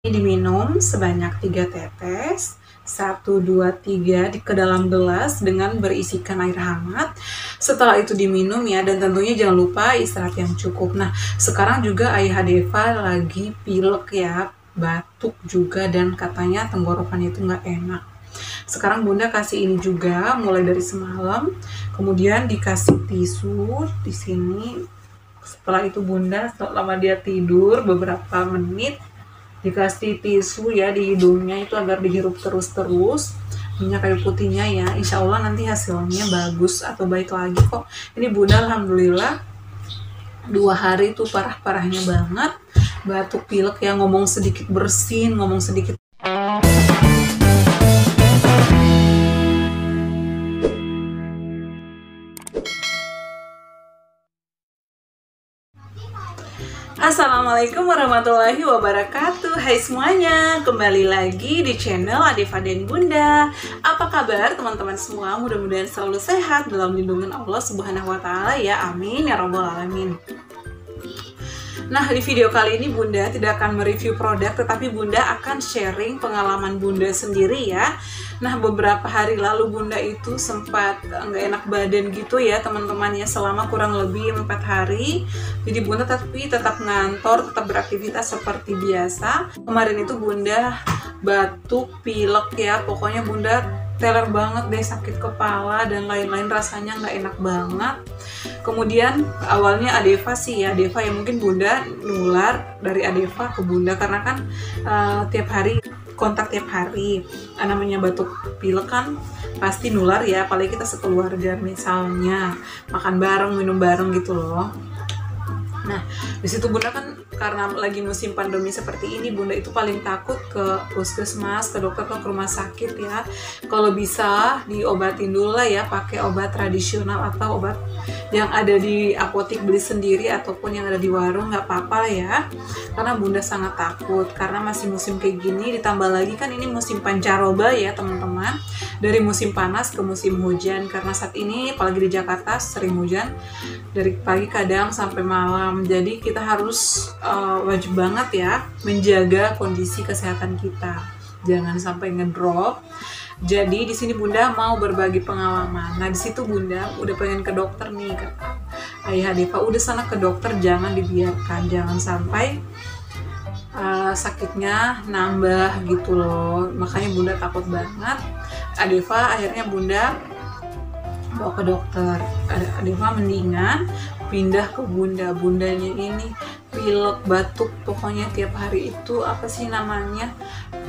Diminum sebanyak 3 tetes, 1, 2, 3 ke dalam gelas dengan berisikan air hangat. Setelah itu diminum ya, dan tentunya jangan lupa istirahat yang cukup. Nah, sekarang juga Ayah Deva lagi pilek ya, batuk juga, dan katanya tenggorokan itu nggak enak. Sekarang Bunda kasih ini juga mulai dari semalam, kemudian dikasih tisu di sini. Setelah itu Bunda selama dia tidur beberapa menit dikasih tisu ya di hidungnya itu agar dihirup terus-terus minyak kayu putihnya ya. Insya Allah nanti hasilnya bagus atau baik lagi kok. Ini Bunda alhamdulillah 2 hari itu parah-parahnya banget, batuk pilek ya, ngomong sedikit bersin, ngomong sedikit. Assalamualaikum warahmatullahi wabarakatuh. Hai semuanya, kembali lagi di channel Adeva dan Bunda. Apa kabar teman-teman semua? Mudah-mudahan selalu sehat dalam lindungan Allah Subhanahu wa Ta'ala ya. Amin ya Rabbal 'Alamin. Nah, di video kali ini Bunda tidak akan mereview produk, tetapi Bunda akan sharing pengalaman Bunda sendiri ya. Nah, beberapa hari lalu Bunda itu sempat nggak enak badan gitu ya teman-teman ya, selama kurang lebih 4 hari. Jadi Bunda tetap ngantor, tetap beraktivitas seperti biasa. Kemarin itu Bunda batuk, pilek ya, pokoknya Bunda teler banget deh, sakit kepala dan lain-lain, rasanya nggak enak banget. Kemudian awalnya Adeva sih ya, Adeva ya, mungkin Bunda nular dari Adeva ke Bunda karena kan tiap hari kontak tiap hari. Namanya batuk pilek kan pasti nular ya, apalagi kita sekeluarga, misalnya makan bareng, minum bareng gitu loh. Nah, di situ Bunda kan karena lagi musim pandemi seperti ini, Bunda itu paling takut ke puskesmas, ke dokter, ke rumah sakit ya. Kalau bisa diobatin dulu lah ya, pakai obat tradisional atau obat yang ada di apotek, beli sendiri ataupun yang ada di warung, nggak apa-apa ya. Karena Bunda sangat takut karena masih musim kayak gini, ditambah lagi kan ini musim pancaroba ya teman-teman. Dari musim panas ke musim hujan, karena saat ini apalagi di Jakarta sering hujan dari pagi kadang sampai malam. Jadi kita harus wajib banget ya menjaga kondisi kesehatan kita, jangan sampai ngedrop. Jadi di sini Bunda mau berbagi pengalaman. Nah, di situ Bunda udah pengen ke dokter nih, kata Ayah Deva, udah sana ke dokter, jangan dibiarkan, jangan sampai sakitnya nambah gitu loh. Makanya Bunda takut banget. Adeva akhirnya Bunda bawa ke dokter. Adeva mendingan pindah ke Bundanya ini pilek, batuk, pokoknya tiap hari itu apa sih namanya,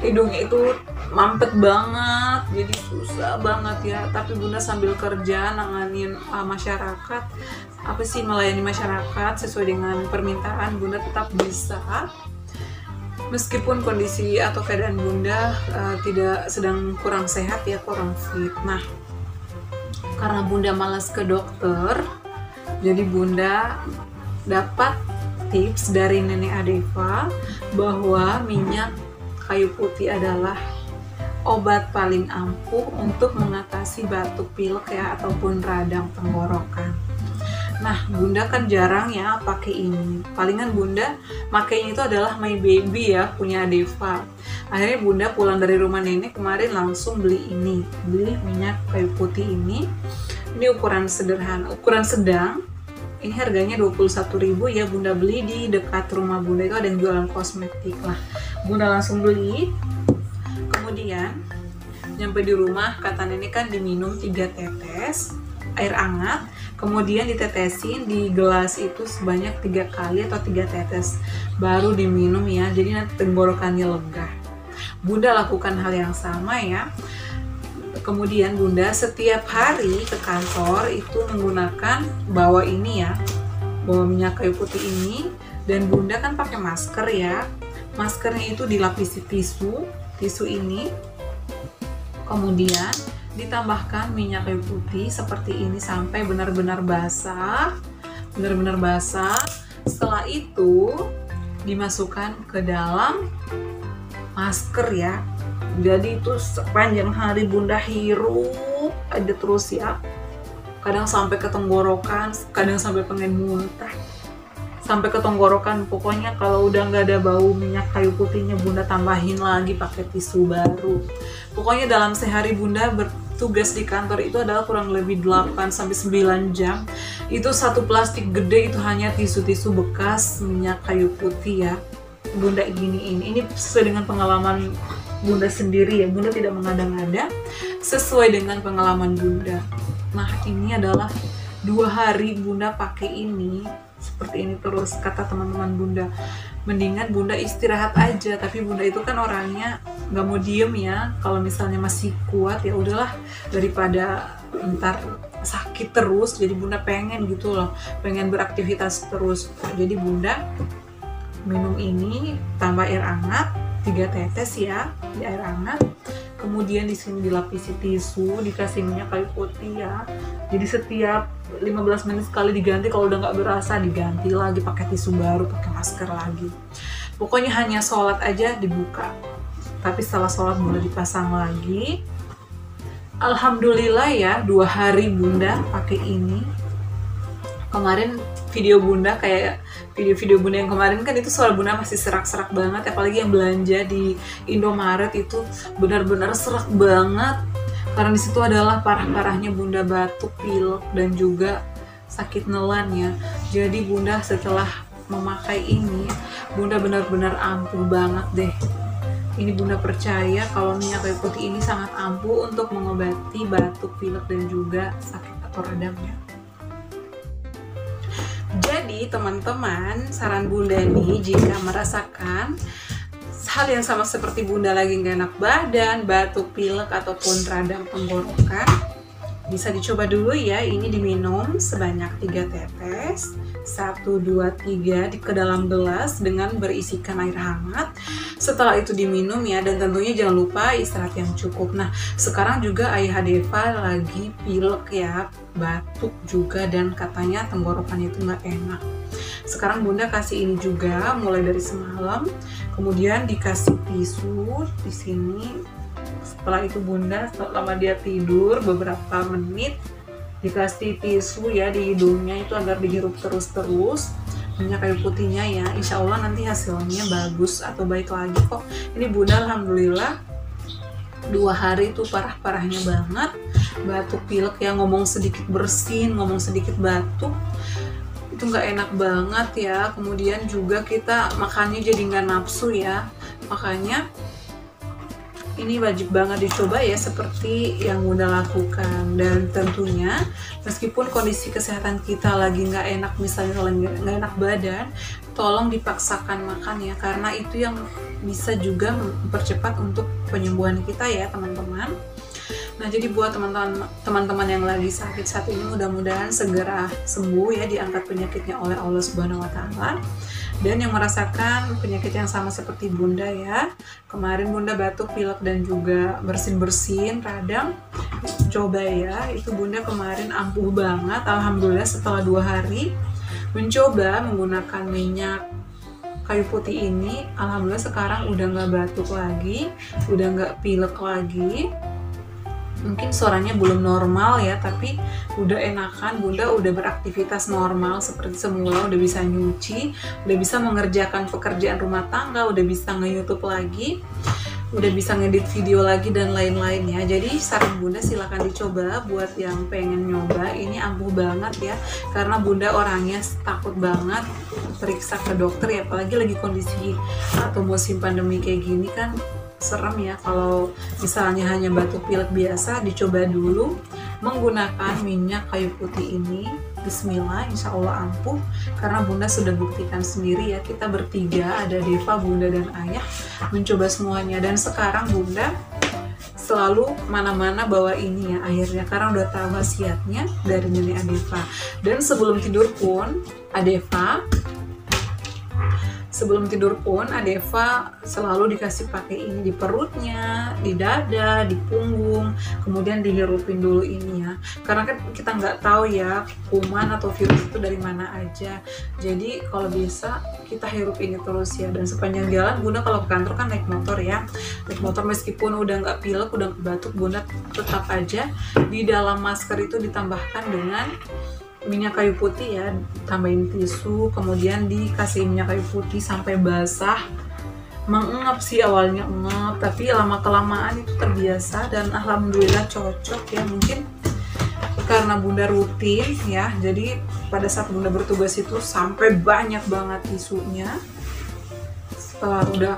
hidungnya itu mampet banget, jadi susah banget ya. Tapi Bunda sambil kerja nanganin masyarakat, apa sih, melayani masyarakat sesuai dengan permintaan, Bunda tetap bisa meskipun kondisi atau keadaan Bunda tidak sedang kurang sehat ya, kurang fit. Nah, karena Bunda malas ke dokter, jadi Bunda dapat tips dari Nenek Adeva bahwa minyak kayu putih adalah obat paling ampuh untuk mengatasi batuk pilek ya, ataupun radang tenggorokan. Nah, Bunda kan jarang ya pakai ini. Palingan Bunda makainya itu adalah My Baby ya, punya Adeva. Akhirnya Bunda pulang dari rumah nenek kemarin langsung beli minyak kayu putih ini. Ini ukuran sederhana, ukuran sedang. Ini harganya 21.000 ya. Bunda beli di dekat rumah Bunda itu ada yang jualan kosmetik lah. Bunda langsung beli. Kemudian nyampe di rumah, kata nenek kan diminum 3 tetes air hangat, kemudian ditetesin di gelas itu sebanyak 3 kali atau 3 tetes baru diminum ya, jadi nanti tenggorokannya lega. Bunda lakukan hal yang sama ya. Kemudian Bunda setiap hari ke kantor itu menggunakan bawa ini ya, bawa minyak kayu putih ini, dan Bunda kan pakai masker ya. Maskernya itu dilapisi tisu ini, kemudian ditambahkan minyak kayu putih seperti ini sampai benar-benar basah, Setelah itu dimasukkan ke dalam masker ya. Jadi itu sepanjang hari Bunda hirup aja terus ya. Kadang sampai ke tenggorokan, kadang sampai pengen muntah. sampai ke tenggorokan. Pokoknya kalau udah nggak ada bau minyak kayu putihnya, Bunda tambahin lagi pakai tisu baru. Pokoknya dalam sehari Bunda bertugas di kantor itu adalah kurang lebih 8-9 jam. Itu satu plastik gede itu hanya tisu-tisu bekas minyak kayu putih ya. Bunda giniin. Ini sesuai dengan pengalaman Bunda sendiri ya. Bunda tidak mengada-ngada, sesuai dengan pengalaman Bunda. Nah, ini adalah 2 hari Bunda pakai ini seperti ini terus. Kata teman-teman Bunda, mendingan Bunda istirahat aja. Tapi Bunda itu kan orangnya nggak mau diem ya. Kalau misalnya masih kuat ya udahlah, daripada ntar sakit terus. Jadi Bunda pengen gitu loh, pengen beraktivitas terus. Jadi Bunda minum ini tambah air hangat 3 tetes ya di air hangat. Kemudian di sini dilapisi tisu, dikasih minyak kayu putih ya. Jadi setiap 15 menit sekali diganti. Kalau udah nggak berasa diganti lagi pakai tisu baru, pakai masker lagi. Pokoknya hanya sholat aja dibuka. Tapi setelah sholat Bunda dipasang lagi. Alhamdulillah ya, 2 hari Bunda pakai ini. Kemarin video Bunda kayak video-video Bunda yang kemarin kan itu suara Bunda masih serak-serak banget, apalagi yang belanja di Indomaret itu benar-benar serak banget karena di situ adalah parah-parahnya Bunda batuk, pilek dan juga sakit nelan ya. Jadi Bunda setelah memakai ini Bunda benar-benar ampuh banget deh. Ini Bunda percaya kalau minyak kayu putih ini sangat ampuh untuk mengobati batuk, pilek dan juga sakit atau radamnya. Jadi teman-teman, saran Bunda nih, jika merasakan hal yang sama seperti Bunda lagi nggak enak badan, batuk, pilek ataupun radang tenggorokan, bisa dicoba dulu ya. Ini diminum sebanyak 3 tetes, 1, 2, 3 ke dalam gelas dengan berisikan air hangat. Setelah itu diminum ya, dan tentunya jangan lupa istirahat yang cukup. Nah, sekarang juga Ayah Deva lagi pilek ya, batuk juga, dan katanya tenggorokannya itu nggak enak. Sekarang Bunda kasih ini juga mulai dari semalam. Kemudian dikasih tisu di sini. Setelah itu Bunda selama dia tidur beberapa menit dikasih tisu ya di hidungnya itu agar dihirup terus-terus minyak kayu putihnya ya. Insya Allah nanti hasilnya bagus atau baik lagi kok. Ini Bunda alhamdulillah 2 hari itu parah-parahnya banget, batuk pilek ya, ngomong sedikit bersin, ngomong sedikit batuk, itu nggak enak banget ya. Kemudian juga kita makannya jadi nggak nafsu ya. Makanya ini wajib banget dicoba ya seperti yang Bunda lakukan. Dan tentunya meskipun kondisi kesehatan kita lagi nggak enak, misalnya nggak enak badan, tolong dipaksakan makan ya, karena itu yang bisa juga mempercepat untuk penyembuhan kita ya teman-teman. Nah, jadi buat teman-teman yang lagi sakit saat ini, mudah-mudahan segera sembuh ya, diangkat penyakitnya oleh Allah Subhanahu wa Ta'ala. Dan yang merasakan penyakit yang sama seperti Bunda ya, kemarin Bunda batuk, pilek dan juga bersin-bersin, radang, coba ya, itu Bunda kemarin ampuh banget. Alhamdulillah setelah 2 hari mencoba menggunakan minyak kayu putih ini, alhamdulillah sekarang udah nggak batuk lagi, udah nggak pilek lagi. Mungkin suaranya belum normal ya, tapi udah enakan. Bunda udah beraktivitas normal seperti semula, udah bisa nyuci, udah bisa mengerjakan pekerjaan rumah tangga, udah bisa nge-YouTube lagi, udah bisa ngedit video lagi dan lain-lain ya. Jadi saran Bunda silahkan dicoba buat yang pengen nyoba. Ini ampuh banget ya, karena Bunda orangnya takut banget periksa ke dokter ya, apalagi lagi kondisi atau musim pandemi kayak gini kan serem ya. Kalau misalnya hanya batuk pilek biasa, dicoba dulu menggunakan minyak kayu putih ini. Bismillah, insya Allah ampuh, karena Bunda sudah buktikan sendiri ya. Kita bertiga, ada Deva, Bunda dan Ayah, mencoba semuanya. Dan sekarang Bunda selalu mana-mana bawa ini ya airnya, karena udah tahu khasiatnya dari nenek Adeva. Dan sebelum tidur pun Adeva selalu dikasih pakai ini di perutnya, di dada, di punggung, kemudian dihirupin dulu ini ya, karena kan kita nggak tahu ya kuman atau virus itu dari mana aja. Jadi kalau bisa kita hirup ini terus ya. Dan sepanjang jalan Bunda kalau ke kantor kan naik motor ya, naik motor meskipun udah nggak pilek, udah nggak batuk, Bunda tetap aja di dalam masker itu ditambahkan dengan minyak kayu putih ya, tambahin tisu, kemudian dikasih minyak kayu putih sampai basah. Mengengap sih awalnya, engap, tapi lama kelamaan itu terbiasa dan alhamdulillah cocok ya. Mungkin karena bunda rutin ya, jadi pada saat bunda bertugas itu sampai banyak banget tisunya. Setelah udah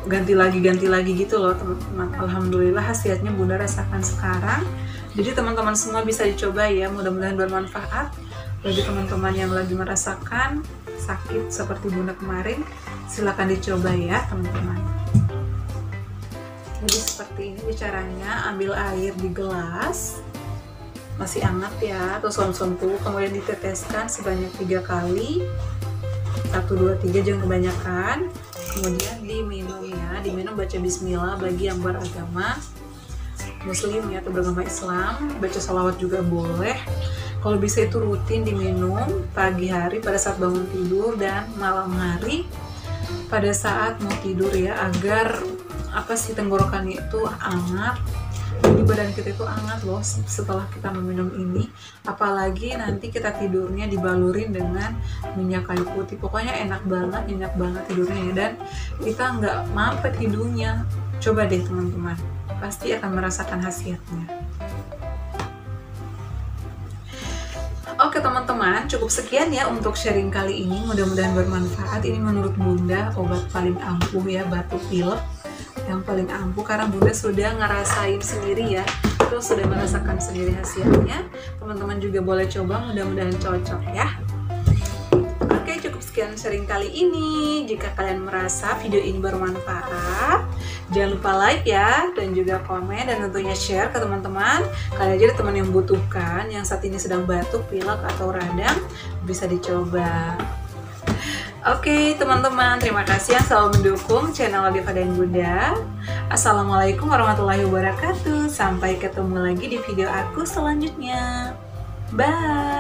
ganti lagi gitu loh teman-teman. Alhamdulillah hasilnya bunda rasakan sekarang. Jadi teman-teman semua bisa dicoba ya, mudah-mudahan bermanfaat bagi teman-teman yang lagi merasakan sakit seperti bunda kemarin. Silahkan dicoba ya teman-teman. Jadi seperti ini caranya, ambil air di gelas masih hangat ya, terus sentuh, kemudian diteteskan sebanyak 3 kali, 1, 2, 3, jangan kebanyakan. Kemudian diminum ya, diminum baca bismillah bagi yang beragama muslim ya, atau beragama Islam, baca salawat juga boleh. Kalau bisa itu rutin diminum pagi hari pada saat bangun tidur dan malam hari pada saat mau tidur ya, agar tenggorokan itu hangat. Jadi badan kita itu hangat loh setelah kita meminum ini, apalagi nanti kita tidurnya dibalurin dengan minyak kayu putih. Pokoknya enak banget tidurnya ya, dan kita nggak mampet hidungnya. Coba deh teman-teman, pasti akan merasakan khasiatnya. Oke teman-teman, cukup sekian ya untuk sharing kali ini, mudah-mudahan bermanfaat. Ini menurut bunda obat paling ampuh ya, batuk pilek yang paling ampuh, karena bunda sudah ngerasain sendiri ya, terus sudah merasakan sendiri hasilnya. Teman-teman juga boleh coba, mudah-mudahan cocok ya. Oke, cukup sekian sharing kali ini. Jika kalian merasa video ini bermanfaat, jangan lupa like ya, dan juga komen, dan tentunya share ke teman-teman. Kalian aja teman yang membutuhkan, yang saat ini sedang batuk, pilek, atau radang, bisa dicoba. Oke teman-teman, terima kasih yang selalu mendukung channel Diva dan Bunda. Assalamualaikum warahmatullahi wabarakatuh. Sampai ketemu lagi di video aku selanjutnya. Bye.